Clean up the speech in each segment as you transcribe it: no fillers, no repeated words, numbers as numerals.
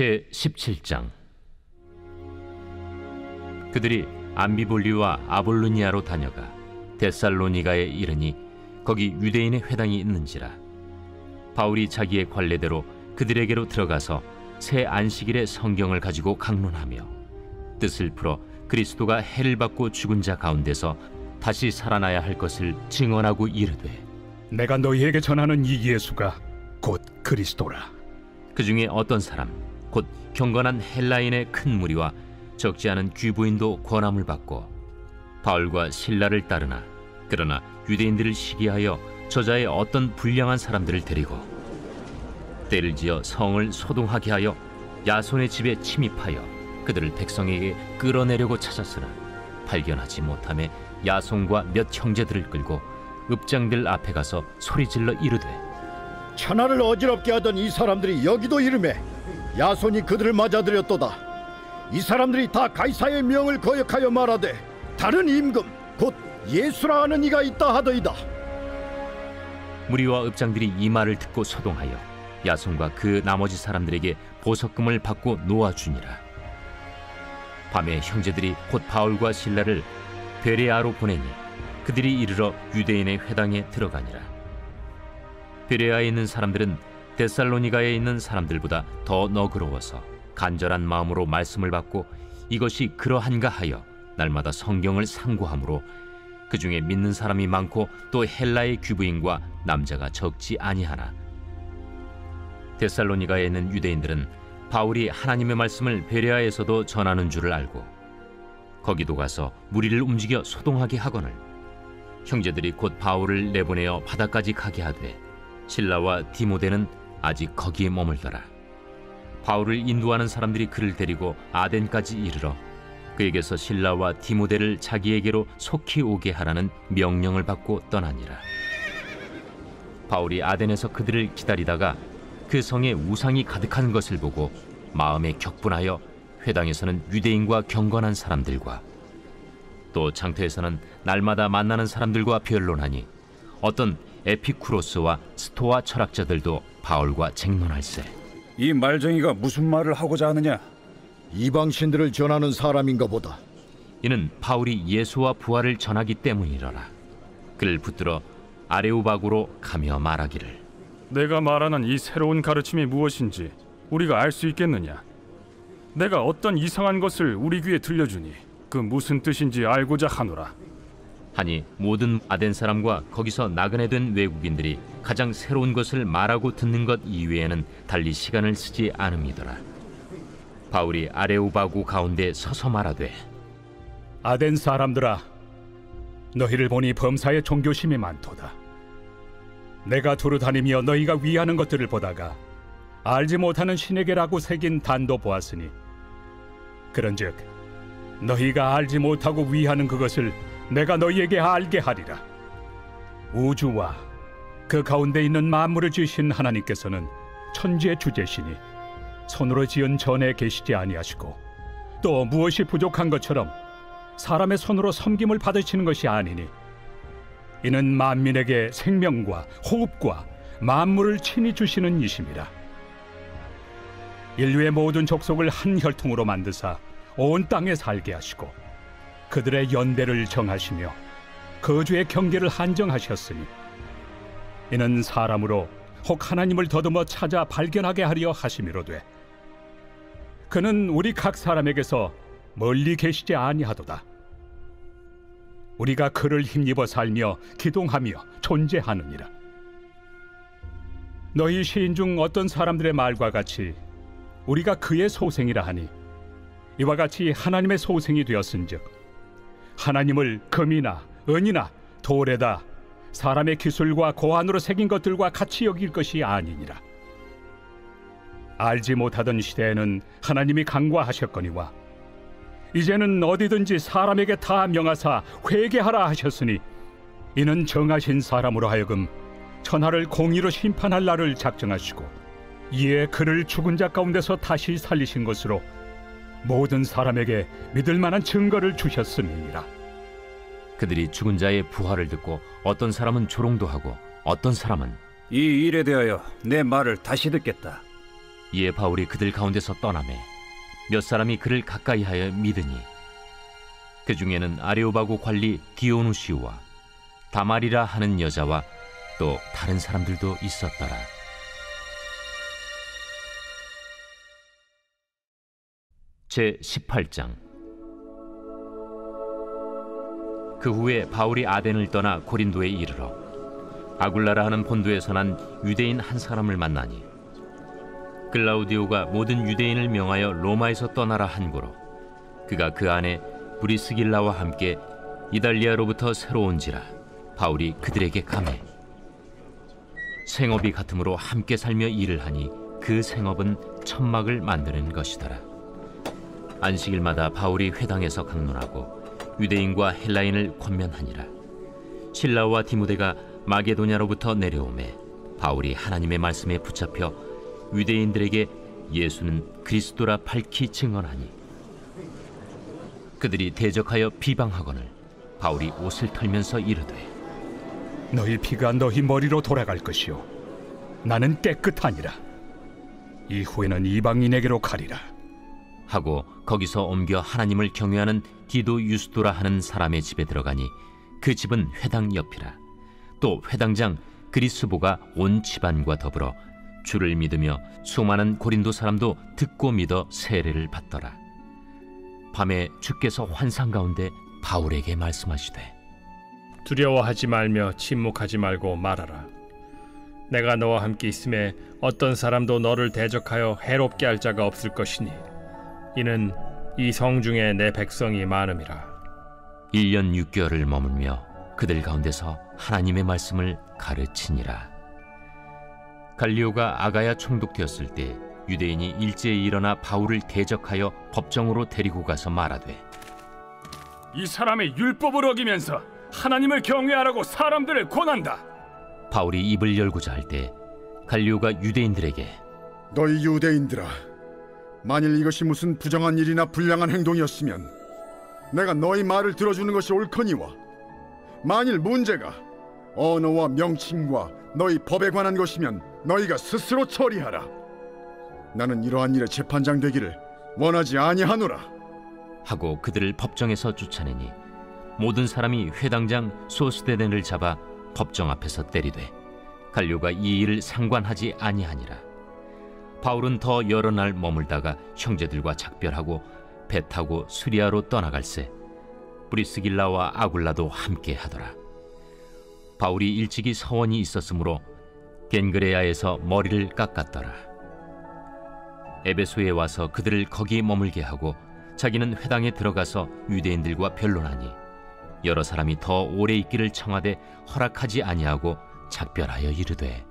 제17장. 그들이 암비볼리와 아볼로니아로 다녀가 데살로니가에 이르니 거기 유대인의 회당이 있는지라. 바울이 자기의 관례대로 그들에게로 들어가서 새 안식일에 성경을 가지고 강론하며 뜻을 풀어 그리스도가 해를 받고 죽은 자 가운데서 다시 살아나야 할 것을 증언하고 이르되, 내가 너희에게 전하는 이 예수가 곧 그리스도라. 그 중에 어떤 사람 곧 경건한 헬라인의 큰 무리와 적지 않은 귀부인도 권함을 받고 바울과 실라를 따르나, 그러나 유대인들을 시기하여 저자의 어떤 불량한 사람들을 데리고 때를 지어 성을 소동하게 하여 야손의 집에 침입하여 그들을 백성에게 끌어내려고 찾았으나 발견하지 못하매 야손과 몇 형제들을 끌고 읍장들 앞에 가서 소리질러 이르되, 천하를 어지럽게 하던 이 사람들이 여기도 이르매 야손이 그들을 맞아들였도다. 이 사람들이 다 가이사의 명을 거역하여 말하되 다른 임금 곧 예수라 하는 이가 있다 하더이다. 무리와 읍장들이 이 말을 듣고 소동하여 야손과 그 나머지 사람들에게 보석금을 받고 놓아주니라. 밤에 형제들이 곧 바울과 실라를 베레아로 보내니 그들이 이르러 유대인의 회당에 들어가니라. 베레아에 있는 사람들은 데살로니가에 있는 사람들보다 더 너그러워서 간절한 마음으로 말씀을 받고 이것이 그러한가 하여 날마다 성경을 상고하므로 그 중에 믿는 사람이 많고 또 헬라의 귀부인과 남자가 적지 아니하나, 데살로니가에 있는 유대인들은 바울이 하나님의 말씀을 베레아에서도 전하는 줄을 알고 거기도 가서 무리를 움직여 소동하게 하거늘 형제들이 곧 바울을 내보내어 바다까지 가게 하되 실라와 디모데는 아직 거기에 머물더라. 바울을 인도하는 사람들이 그를 데리고 아덴까지 이르러 그에게서 실라와 디모데를 자기에게로 속히 오게 하라는 명령을 받고 떠나니라. 바울이 아덴에서 그들을 기다리다가 그 성에 우상이 가득한 것을 보고 마음에 격분하여 회당에서는 유대인과 경건한 사람들과 또 장터에서는 날마다 만나는 사람들과 변론하니 어떤 에피쿠로스와 스토아 철학자들도 바울과 쟁론할세. 이 말쟁이가 무슨 말을 하고자 하느냐? 이방신들을 전하는 사람인가 보다. 이는 바울이 예수와 부활을 전하기 때문이러라. 그를 붙들어 아레오바고로 가며 말하기를, 내가 말하는 이 새로운 가르침이 무엇인지 우리가 알 수 있겠느냐? 내가 어떤 이상한 것을 우리 귀에 들려주니 그 무슨 뜻인지 알고자 하노라. 하니 모든 아덴 사람과 거기서 나그네 된 외국인들이 가장 새로운 것을 말하고 듣는 것 이외에는 달리 시간을 쓰지 않음이더라. 바울이 아레오바고 가운데 서서 말하되, 아덴 사람들아, 너희를 보니 범사에 종교심이 많도다. 내가 두루 다니며 너희가 위하는 것들을 보다가 알지 못하는 신에게라고 새긴 단도 보았으니, 그런즉 너희가 알지 못하고 위하는 그것을 내가 너희에게 알게 하리라. 우주와 그 가운데 있는 만물을 지으신 하나님께서는 천지의 주제시니 손으로 지은 전에 계시지 아니하시고 또 무엇이 부족한 것처럼 사람의 손으로 섬김을 받으시는 것이 아니니, 이는 만민에게 생명과 호흡과 만물을 친히 주시는 이심이라. 인류의 모든 족속을 한 혈통으로 만드사 온 땅에 살게 하시고 그들의 연대를 정하시며 거주의 경계를 한정하셨으니, 이는 사람으로 혹 하나님을 더듬어 찾아 발견하게 하려 하심이로되 그는 우리 각 사람에게서 멀리 계시지 아니하도다. 우리가 그를 힘입어 살며 기동하며 존재하느니라. 너희 시인 중 어떤 사람들의 말과 같이 우리가 그의 소생이라 하니, 이와 같이 하나님의 소생이 되었은즉 하나님을 금이나 은이나 돌에다 사람의 기술과 고안으로 새긴 것들과 같이 여길 것이 아니니라. 알지 못하던 시대에는 하나님이 강구하셨거니와 이제는 어디든지 사람에게 다 명하사 회개하라 하셨으니, 이는 정하신 사람으로 하여금 천하를 공의로 심판할 날을 작정하시고 이에 그를 죽은 자 가운데서 다시 살리신 것으로 모든 사람에게 믿을 만한 증거를 주셨음이니라. 그들이 죽은 자의 부활을 듣고 어떤 사람은 조롱도 하고 어떤 사람은 이 일에 대하여 내 말을 다시 듣겠다. 이에 바울이 그들 가운데서 떠나매 몇 사람이 그를 가까이하여 믿으니 그 중에는 아레오바고 관리 디오누시우와 다말이라 하는 여자와 또 다른 사람들도 있었더라. 제 18장. 그 후에 바울이 아덴을 떠나 고린도에 이르러 아굴라라 하는 본도에서 난 유대인 한 사람을 만나니 글라우디오가 모든 유대인을 명하여 로마에서 떠나라 한고로 그가 그 안에 브리스길라와 함께 이달리아로부터 새로 온지라 바울이 그들에게 가매 생업이 같으므로 함께 살며 일을 하니 그 생업은 천막을 만드는 것이더라. 안식일마다 바울이 회당에서 강론하고 유대인과 헬라인을 권면하니라. 실라와 디모데가 마게도냐로부터 내려오매 바울이 하나님의 말씀에 붙잡혀 유대인들에게 예수는 그리스도라 밝히 증언하니 그들이 대적하여 비방하거늘 바울이 옷을 털면서 이르되 너희 피가 너희 머리로 돌아갈 것이요 나는 깨끗하니라. 이후에는 이방인에게로 가리라 하고 거기서 옮겨 하나님을 경외하는 디도 유스도라 하는 사람의 집에 들어가니 그 집은 회당 옆이라. 또 회당장 그리스보가 온 집안과 더불어 주를 믿으며 수많은 고린도 사람도 듣고 믿어 세례를 받더라. 밤에 주께서 환상 가운데 바울에게 말씀하시되 두려워하지 말며 침묵하지 말고 말하라. 내가 너와 함께 있음에 어떤 사람도 너를 대적하여 해롭게 할 자가 없을 것이니 이는 이 성 중에 내 백성이 많음이라. 1년 6개월을 머물며 그들 가운데서 하나님의 말씀을 가르치니라. 갈리오가 아가야 총독되었을 때 유대인이 일제히 일어나 바울을 대적하여 법정으로 데리고 가서 말하되 이 사람의 율법을 어기면서 하나님을 경외하라고 사람들을 권한다. 바울이 입을 열고자 할 때 갈리오가 유대인들에게 너희 유대인들아, 만일 이것이 무슨 부정한 일이나 불량한 행동이었으면 내가 너희 말을 들어주는 것이 옳거니와 만일 문제가 언어와 명칭과 너희 법에 관한 것이면 너희가 스스로 처리하라. 나는 이러한 일에 재판장 되기를 원하지 아니하노라. 하고 그들을 법정에서 쫓아내니 모든 사람이 회당장 소스데넨을 잡아 법정 앞에서 때리되 갈료가 이 일을 상관하지 아니하니라. 바울은 더 여러 날 머물다가 형제들과 작별하고 배 타고 수리아로 떠나갈새 브리스길라와 아굴라도 함께 하더라. 바울이 일찍이 서원이 있었으므로 겐그레아에서 머리를 깎았더라. 에베소에 와서 그들을 거기 머물게 하고 자기는 회당에 들어가서 유대인들과 변론하니 여러 사람이 더 오래 있기를 청하되 허락하지 아니하고 작별하여 이르되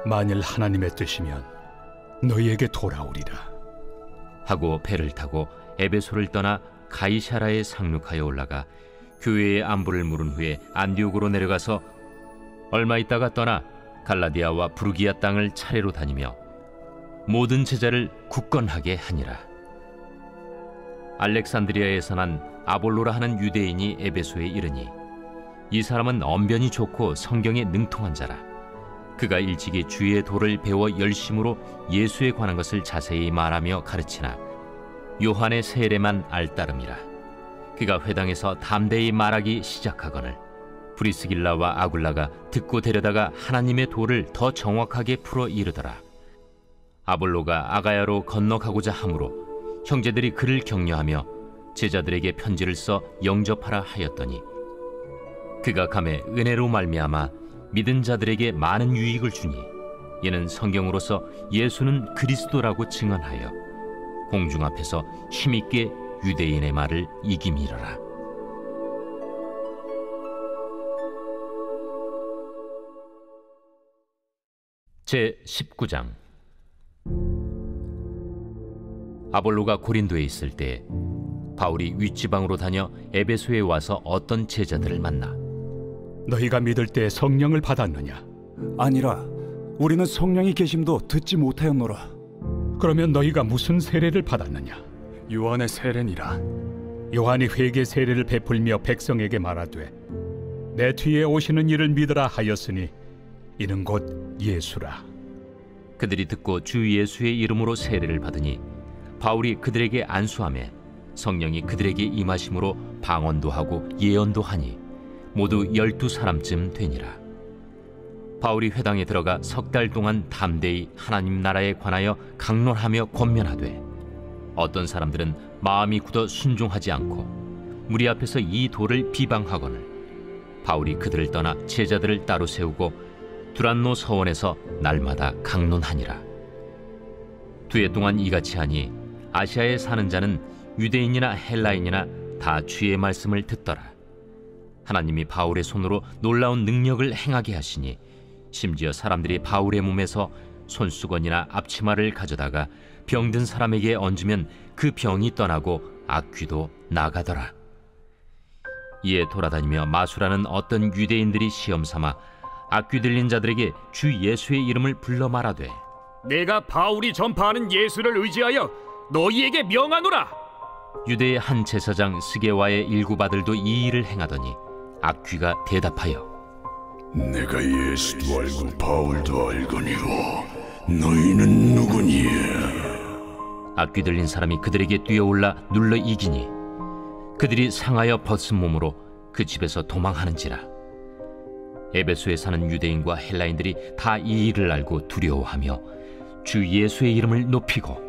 만일 하나님의 뜻이면 너희에게 돌아오리라 하고 배를 타고 에베소를 떠나 가이사라에 상륙하여 올라가 교회의 안부를 물은 후에 안디옥으로 내려가서 얼마 있다가 떠나 갈라디아와 부르기아 땅을 차례로 다니며 모든 제자를 굳건하게 하니라. 알렉산드리아에서 난 아볼로라 하는 유대인이 에베소에 이르니 이 사람은 언변이 좋고 성경에 능통한 자라. 그가 일찍이 주의 도를 배워 열심으로 예수에 관한 것을 자세히 말하며 가르치나 요한의 세례만 알따름이라. 그가 회당에서 담대히 말하기 시작하거늘 브리스길라와 아굴라가 듣고 데려다가 하나님의 도를 더 정확하게 풀어 이르더라. 아볼로가 아가야로 건너가고자 하므로 형제들이 그를 격려하며 제자들에게 편지를 써 영접하라 하였더니 그가 감에 은혜로 말미암아 믿은 자들에게 많은 유익을 주니 이는 성경으로서 예수는 그리스도라고 증언하여 공중 앞에서 힘있게 유대인의 말을 이기미러라. 제 19장. 아볼로가 고린도에 있을 때 바울이 윗지방으로 다녀 에베소에 와서 어떤 제자들을 만나 너희가 믿을 때 성령을 받았느냐? 아니라 우리는 성령이 계심도 듣지 못하였노라. 그러면 너희가 무슨 세례를 받았느냐? 요한의 세례니라. 요한이 회개 세례를 베풀며 백성에게 말하되 내 뒤에 오시는 이를 믿으라 하였으니 이는 곧 예수라. 그들이 듣고 주 예수의 이름으로 세례를 받으니 바울이 그들에게 안수하매 성령이 그들에게 임하심으로 방언도 하고 예언도 하니 모두 12사람쯤 되니라. 바울이 회당에 들어가 석 달 동안 담대히 하나님 나라에 관하여 강론하며 권면하되 어떤 사람들은 마음이 굳어 순종하지 않고 무리 앞에서 이 도를 비방하거늘 바울이 그들을 떠나 제자들을 따로 세우고 두란노 서원에서 날마다 강론하니라. 2해 동안 이같이 하니 아시아에 사는 자는 유대인이나 헬라인이나 다 주의 말씀을 듣더라. 하나님이 바울의 손으로 놀라운 능력을 행하게 하시니 심지어 사람들이 바울의 몸에서 손수건이나 앞치마를 가져다가 병든 사람에게 얹으면 그 병이 떠나고 악귀도 나가더라. 이에 돌아다니며 마술하는 어떤 유대인들이 시험삼아 악귀 들린 자들에게 주 예수의 이름을 불러 말하되 내가 바울이 전파하는 예수를 의지하여 너희에게 명하노라. 유대의 한 제사장 스게와의 일곱 아들도 이 일을 행하더니 악귀가 대답하여 내가 예수도 알고 바울도 알거니와 너희는 누구니야? 악귀 들린 사람이 그들에게 뛰어올라 눌러 이기니 그들이 상하여 벗은 몸으로 그 집에서 도망하는지라. 에베소에 사는 유대인과 헬라인들이 다 이 일을 알고 두려워하며 주 예수의 이름을 높이고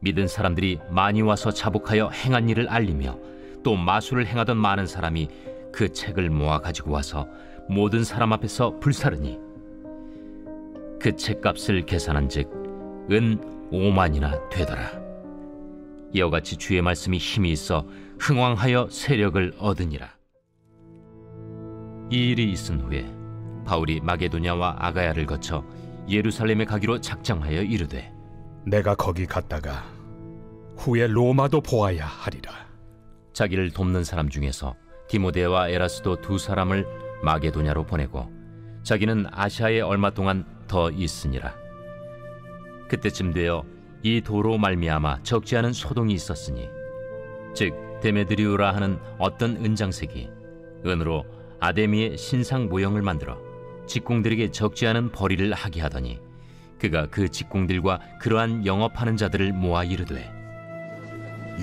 믿은 사람들이 많이 와서 자복하여 행한 일을 알리며 또 마술을 행하던 많은 사람이 그 책을 모아 가지고 와서 모든 사람 앞에서 불사르니 그 책값을 계산한즉 은 5만이나 되더라. 이와 같이 주의 말씀이 힘이 있어 흥왕하여 세력을 얻으니라. 이 일이 있은 후에 바울이 마게도냐와 아가야를 거쳐 예루살렘에 가기로 작정하여 이르되 내가 거기 갔다가 후에 로마도 보아야 하리라. 자기를 돕는 사람 중에서 디모데와 에라스도 2사람을 마게도냐로 보내고 자기는 아시아에 얼마 동안 더 있으니라. 그때쯤 되어 이 도로 말미암아 적지 않은 소동이 있었으니 즉 데메드리우라 하는 어떤 은장색이 은으로 아데미의 신상 모형을 만들어 직공들에게 적지 않은 벌이를 하게 하더니 그가 그 직공들과 그러한 영업하는 자들을 모아 이르되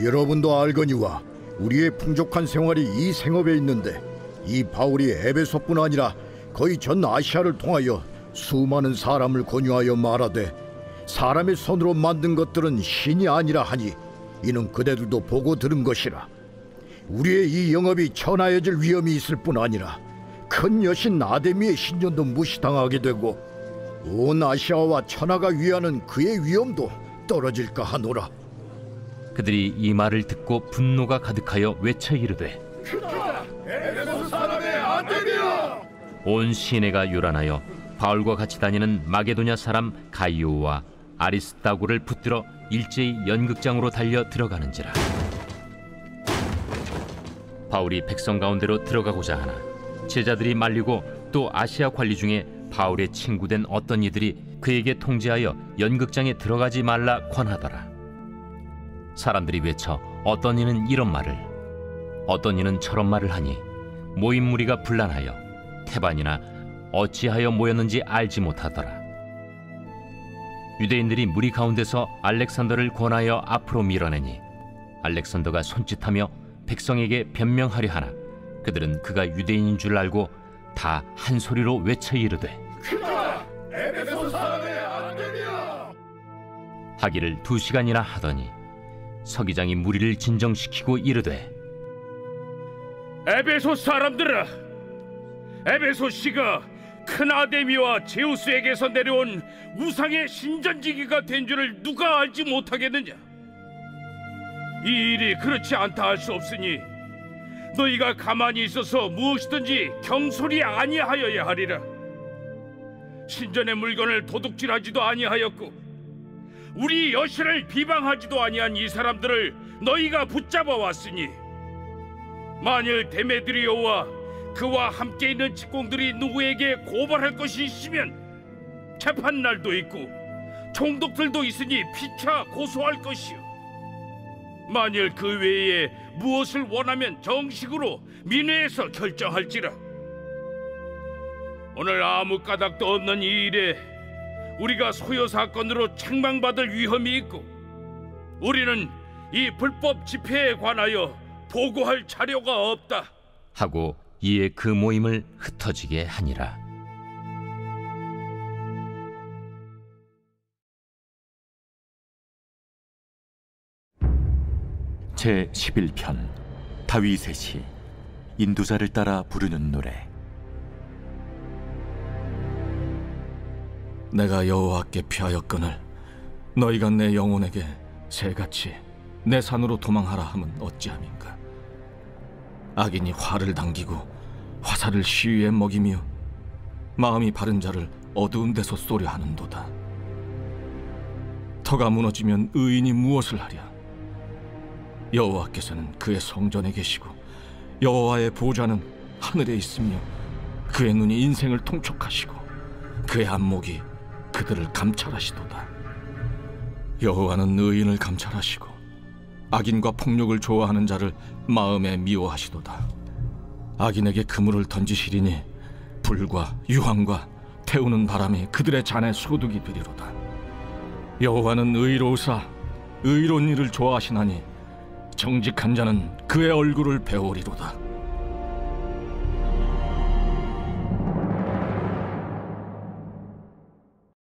여러분도 알거니와 우리의 풍족한 생활이 이 생업에 있는데 이 바울이 에베소뿐 아니라 거의 전 아시아를 통하여 수많은 사람을 권유하여 말하되 사람의 손으로 만든 것들은 신이 아니라 하니 이는 그대들도 보고 들은 것이라. 우리의 이 영업이 천하여질 위험이 있을 뿐 아니라 큰 여신 아데미의 신전도 무시당하게 되고 온 아시아와 천하가 위하는 그의 위엄도 떨어질까 하노라. 그들이 이 말을 듣고 분노가 가득하여 외쳐 이르되 에베소 사람의 아데미야! 온 시내가 요란하여 바울과 같이 다니는 마게도냐 사람 가이오와 아리스다고를 붙들어 일제히 연극장으로 달려 들어가는지라. 바울이 백성 가운데로 들어가고자 하나 제자들이 말리고 또 아시아 관리 중에 바울의 친구된 어떤 이들이 그에게 통제하여 연극장에 들어가지 말라 권하더라. 사람들이 외쳐 어떤 이는 이런 말을 어떤 이는 저런 말을 하니 모인 무리가 분란하여 태반이나 어찌하여 모였는지 알지 못하더라. 유대인들이 무리 가운데서 알렉산더를 권하여 앞으로 밀어내니 알렉산더가 손짓하며 백성에게 변명하려 하나 그들은 그가 유대인인 줄 알고 다 한 소리로 외쳐 이르되 에베소 사람의 아데미야! 하기를 2시간이나 하더니 서기장이 무리를 진정시키고 이르되 에베소 사람들아, 에베소 씨가 큰 아데미와 제우스에게서 내려온 우상의 신전지기가 된 줄을 누가 알지 못하겠느냐? 이 일이 그렇지 않다 할 수 없으니 너희가 가만히 있어서 무엇이든지 경솔히 아니하여야 하리라. 신전의 물건을 도둑질하지도 아니하였고 우리 여신을 비방하지도 아니한 이 사람들을 너희가 붙잡아 왔으니 만일 데메드리오와 그와 함께 있는 직공들이 누구에게 고발할 것이 있으면 재판날도 있고 총독들도 있으니 피차 고소할 것이요 만일 그 외에 무엇을 원하면 정식으로 민회에서 결정할지라. 오늘 아무 까닭도 없는 이 일에 우리가 소요 사건으로 책망받을 위험이 있고 우리는 이 불법 집회에 관하여 보고할 자료가 없다 하고 이에 그 모임을 흩어지게 하니라. 제 11편 다윗의 시 인도자를 따라 부르는 노래. 내가 여호와께 피하였거늘 너희가 내 영혼에게 새같이 내 산으로 도망하라 함은 어찌함인가. 악인이 활을 당기고 화살을 시위에 먹이며 마음이 바른 자를 어두운 데서 쏘려 하는도다. 터가 무너지면 의인이 무엇을 하랴. 여호와께서는 그의 성전에 계시고 여호와의 보좌는 하늘에 있으며 그의 눈이 인생을 통촉하시고 그의 안목이 그들을 감찰하시도다. 여호와는 의인을 감찰하시고 악인과 폭력을 좋아하는 자를 마음에 미워하시도다. 악인에게 그물을 던지시리니 불과 유황과 태우는 바람이 그들의 잔에 소득이 되리로다. 여호와는 의로우사 의로운 일을 좋아하시나니 정직한 자는 그의 얼굴을 배우리로다.